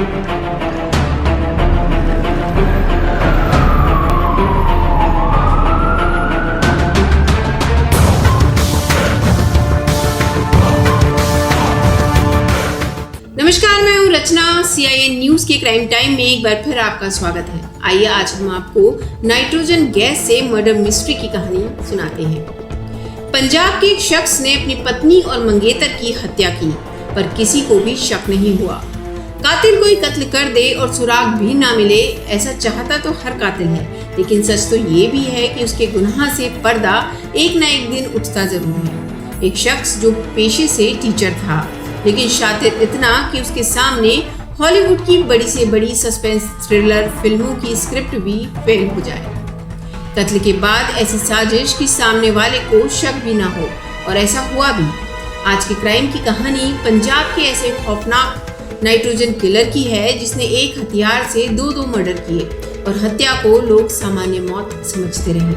नमस्कार, मैं हूँ रचना। CIN न्यूज के क्राइम टाइम में एक बार फिर आपका स्वागत है। आइए आज हम आपको नाइट्रोजन गैस से मर्डर मिस्ट्री की कहानी सुनाते हैं। पंजाब के एक शख्स ने अपनी पत्नी और मंगेतर की हत्या की, पर किसी को भी शक नहीं हुआ। कातिल कोई कत्ल कर दे और सुराग भी ना मिले, ऐसा चाहता तो हर कातिल है, लेकिन सच तो ये भी है कि उसके गुनाह से पर्दा एक ना एक दिन उठता जरूर है। एक शख्स जो पेशे से टीचर था, लेकिन शातिर इतना कि उसके सामने हॉलीवुड की बड़ी से बड़ी सस्पेंस थ्रिलर फिल्मों की स्क्रिप्ट भी फेल हो जाए। कत्ल के बाद ऐसी साजिश कि सामने वाले को शक भी ना हो, और ऐसा हुआ भी। आज के क्राइम की कहानी पंजाब के ऐसे खौफनाक नाइट्रोजन किलर की है, जिसने एक हथियार से दो मर्डर किए और हत्या को लोग सामान्य मौत समझते रहे।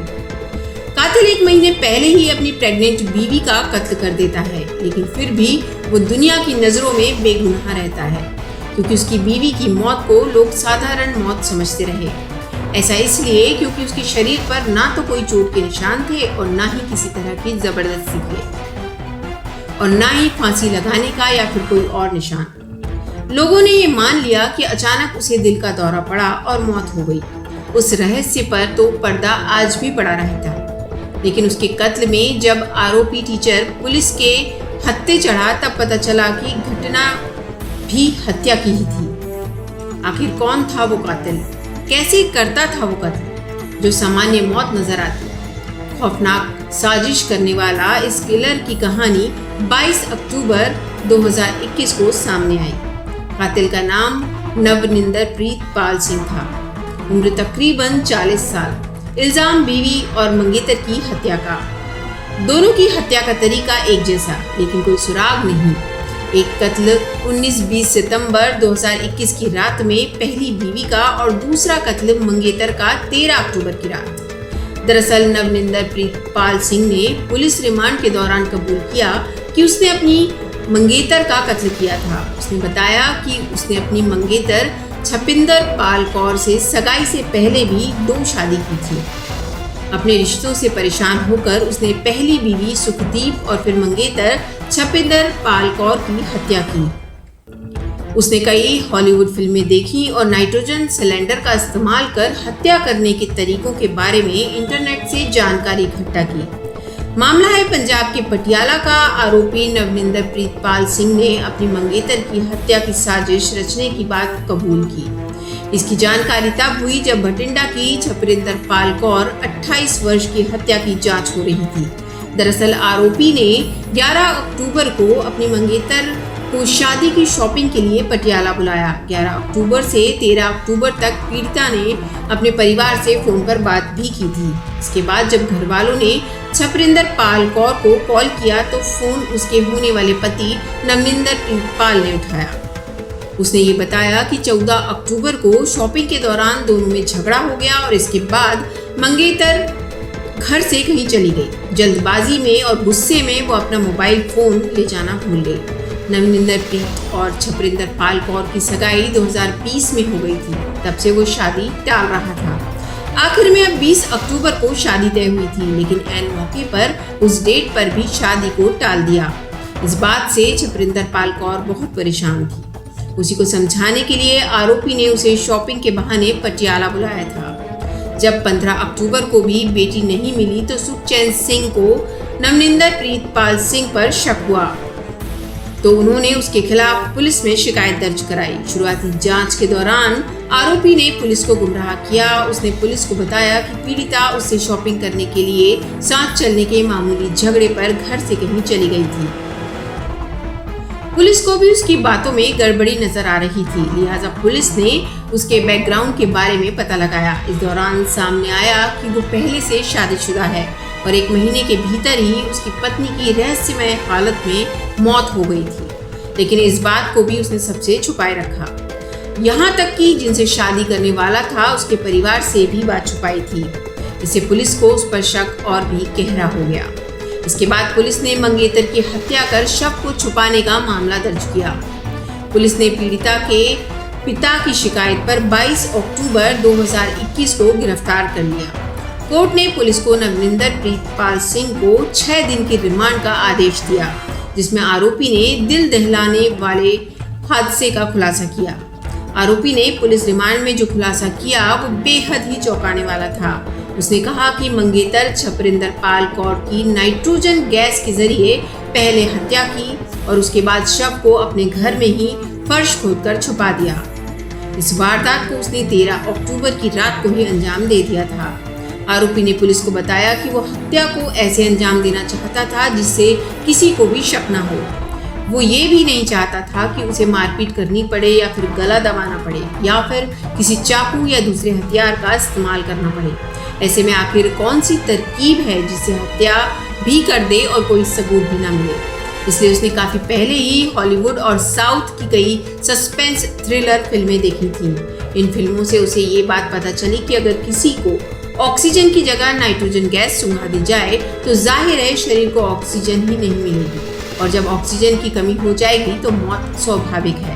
कातिल 1 महीने पहले ही अपनी प्रेग्नेंट बीवी का कत्ल कर देता है, लेकिन फिर भी वो दुनिया की नजरों में बेगुनाह रहता है, क्योंकि उसकी बीवी की मौत को लोग साधारण मौत समझते रहे। ऐसा इसलिए क्योंकि उसके शरीर पर ना तो कोई चोट के निशान थे और ना ही किसी तरह की जबरदस्ती थे, और ना ही फांसी लगाने का या फिर कोई और निशान। लोगों ने ये मान लिया कि अचानक उसे दिल का दौरा पड़ा और मौत हो गई। उस रहस्य पर तो पर्दा आज भी पड़ा रहता, लेकिन उसके कत्ल में जब आरोपी टीचर पुलिस के हत्थे चढ़ा, तब पता चला कि घटना भी हत्या की ही थी। आखिर कौन था वो कातिल? कैसे करता था वो कत्ल जो सामान्य मौत नजर आती? खौफनाक साजिश करने वाला इस किलर की कहानी 22 अक्टूबर 2021 को सामने आई। कातिल का नाम नवनिंदर प्रीत पाल सिंह था। उम्र तकरीबन 40 साल। इल्जाम बीवी और मंगेतर की हत्या का। दोनों की हत्या का तरीका एक जैसा, लेकिन कोई सुराग नहीं। एक कत्ल 19-20 सितंबर 2021 की रात में पहली बीवी का, और दूसरा कत्ल मंगेतर का 13 अक्टूबर की रात। दरअसल नवनिंदर प्रीत पाल सिंह ने पुलिस रिमांड के दौरान कबूल किया कि उसने अपनी मंगेतर का कत्ल किया था। उसने बताया कि उसने अपनी मंगेतर छपिंदर पाल कौर से सगाई से पहले भी 2 शादी की थी। अपने रिश्तों से परेशान होकर उसने पहली बीवी सुखदीप और फिर मंगेतर छपिंदर पाल कौर की हत्या की। उसने कई हॉलीवुड फिल्में देखी और नाइट्रोजन सिलेंडर का इस्तेमाल कर हत्या करने के तरीकों के बारे में इंटरनेट से जानकारी इकट्ठा की। मामला है पंजाब के पटियाला का। आरोपी नवनिंदर प्रीत पाल सिंह ने अपनी मंगेतर की हत्या की साजिश रचने की बात कबूल की। इसकी जानकारी तब हुई जब भटिंडा की छपरिंदर पाल कौर 28 वर्ष की हत्या की जांच हो रही थी। दरअसल आरोपी ने 11 अक्टूबर को अपनी मंगेतर को शादी की शॉपिंग के लिए पटियाला बुलाया। 11 अक्टूबर से 13 अक्टूबर तक पीड़िता ने अपने परिवार से फोन पर बात भी की थी। इसके बाद जब घर वालों ने छपरिंदर पाल कौर को कॉल किया तो फोन उसके होने वाले पति नवनिंदर पाल ने उठाया। उसने ये बताया कि 14 अक्टूबर को शॉपिंग के दौरान दोनों में झगड़ा हो गया और इसके बाद मंगेतर घर से कहीं चली गई। जल्दबाजी में और गुस्से में वो अपना मोबाइल फोन ले जाना भूल गई। नवनिंदर प्रीत और छपरिंदर पाल कौर की सगाई 2020 में हो गई थी। तब से वो शादी टाल रहा था। आखिर में अब 20 अक्टूबर को शादी तय हुई थी, लेकिन ऐन मौके पर उस डेट पर भी शादी को टाल दिया। इस बात से छपरिंदर पाल कौर बहुत परेशान थी। उसी को समझाने के लिए आरोपी ने उसे शॉपिंग के बहाने पटियाला बुलाया था। जब 15 अक्टूबर को भी बेटी नहीं मिली तो सुखचैन सिंह को नवनिंदर प्रीत पाल सिंह पर शक हुआ, तो उन्होंने उसके खिलाफ पुलिस में शिकायत दर्ज कराई। शुरुआती जांच के दौरान आरोपी ने पुलिस को गुमराह किया। उसने पुलिस को बताया कि पीड़िता उससे शॉपिंग करने के लिए साथ चलने के मामूली झगड़े पर घर से कहीं चली गई थी। पुलिस को भी उसकी बातों में गड़बड़ी नजर आ रही थी, लिहाजा पुलिस ने उसके बैकग्राउंड के बारे में पता लगाया। इस दौरान सामने आया कि वो पहले से शादीशुदा है और 1 महीने के भीतर ही उसकी पत्नी की रहस्यमय हालत में मौत हो गई थी, लेकिन इस बात को भी उसने सबसे छुपाए रखा। यहाँ तक कि जिनसे शादी करने वाला था उसके परिवार से भी बात छुपाई थी। इससे पुलिस को उस पर शक और भी गहरा हो गया। इसके बाद पुलिस ने मंगेतर की हत्या कर शव को छुपाने का मामला दर्ज किया। पुलिस ने पीड़िता के पिता की शिकायत पर 22 अक्टूबर 2021 को गिरफ्तार कर लिया। कोर्ट ने पुलिस को नवनिंदर प्रीतपाल सिंह को 6 दिन की रिमांड का आदेश दिया, जिसमें आरोपी ने दिल दहलाने वाले हादसे का खुलासा किया। आरोपी ने पुलिस रिमांड में जो खुलासा किया वो बेहद ही चौंकाने वाला था। उसने कहा कि मंगेतर छपरिंदर पाल कौर की नाइट्रोजन गैस के जरिए पहले हत्या की और उसके बाद शव को अपने घर में ही फर्श खोदकर छुपा दिया। इस वारदात को उसने 13 अक्टूबर की रात को ही अंजाम दे दिया था। आरोपी ने पुलिस को बताया कि वो हत्या को ऐसे अंजाम देना चाहता था जिससे किसी को भी शक न हो। वो ये भी नहीं चाहता था कि उसे मारपीट करनी पड़े या फिर गला दबाना पड़े या फिर किसी चाकू या दूसरे हथियार का इस्तेमाल करना पड़े। ऐसे में आखिर कौन सी तरकीब है जिससे हत्या भी कर दे और कोई सबूत भी ना मिले। इसलिए उसने काफी पहले ही हॉलीवुड और साउथ की कई सस्पेंस थ्रिलर फिल्में देखी थी। इन फिल्मों से उसे ये बात पता चली कि अगर किसी को ऑक्सीजन की जगह नाइट्रोजन गैस सुंघा दी जाए तो जाहिर है शरीर को ऑक्सीजन ही नहीं मिलेगी और जब ऑक्सीजन की कमी हो जाएगी तो मौत स्वाभाविक है।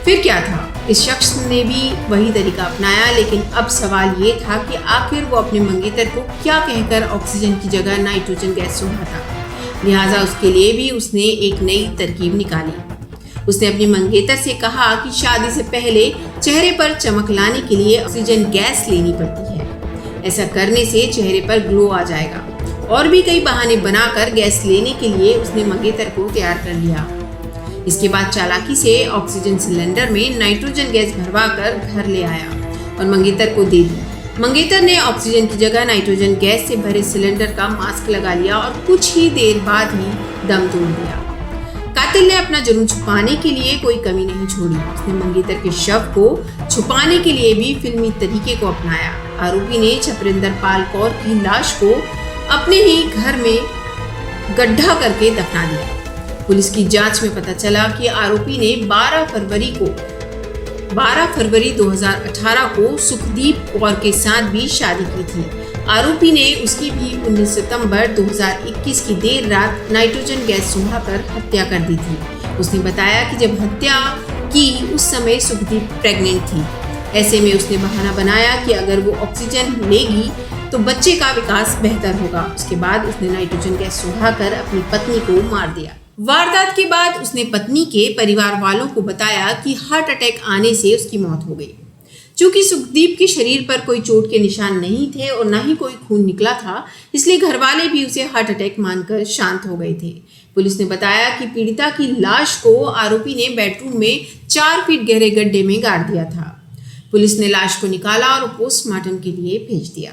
फिर क्या था, इस शख्स ने भी वही तरीका अपनाया, लेकिन अब सवाल ये था कि आखिर वो अपने मंगेतर को क्या कहकर ऑक्सीजन की जगह नाइट्रोजन गैस सुंघाता। लिहाजा उसके लिए भी उसने एक नई तरकीब निकाली। उसने अपनी मंगेतर से कहा कि शादी से पहले चेहरे पर चमक लाने के लिए ऑक्सीजन गैस लेनी पड़ती है। ऐसा करने से चेहरे पर ग्लो आ जाएगा। और भी कई बहाने बनाकर गैस लेने के लिए उसने मंगेतर को तैयार कर लिया। इसके बाद चालाकी से ऑक्सीजन सिलेंडर में नाइट्रोजन गैस भरवा कर घर ले आया और मंगेतर को दे दी। मंगेतर ने ऑक्सीजन की जगह नाइट्रोजन गैस से भरे सिलेंडर का मास्क लगा लिया और कुछ ही देर बाद ही दम तोड़ दिया। कातिल ने अपना जुर्म छुपाने के लिए कोई कमी नहीं छोड़ी। उसने मंगेतर के शव को छुपाने के लिए भी फिल्मी तरीके को अपनाया। आरोपी ने छपरिंदर पाल कौर की लाश को अपने ही घर में गड्ढा करके दफना दिया। पुलिस की जांच में पता चला कि आरोपी ने 12 फरवरी 2018 को सुखदीप कौर के साथ भी शादी की थी। आरोपी ने उसकी भी 19 सितंबर 2021 की देर रात नाइट्रोजन गैस सुंघाकर हत्या कर दी थी। उसने बताया कि जब हत्या की उस समय सुखदीप प्रेग्नेंट थी। ऐसे में उसने बहाना बनाया कि अगर वो ऑक्सीजन लेगी तो बच्चे का विकास बेहतर होगा। उसके बाद उसने नाइट्रोजन गैस सुंघाकर अपनी पत्नी को मार दिया। वारदात के बाद उसने पत्नी के परिवार वालों को बताया कि हार्ट अटैक आने से उसकी मौत हो गई। चूंकि सुखदीप के शरीर पर कोई चोट के निशान नहीं थे और न ही कोई खून निकला था, इसलिए घरवाले भी उसे हार्ट अटैक मानकर शांत हो गए थे। पुलिस ने बताया कि पीड़िता की लाश को आरोपी ने बेडरूम में 4 फीट गहरे गड्ढे में गाड़ दिया था। पुलिस ने लाश को निकाला और पोस्टमार्टम के लिए भेज दिया।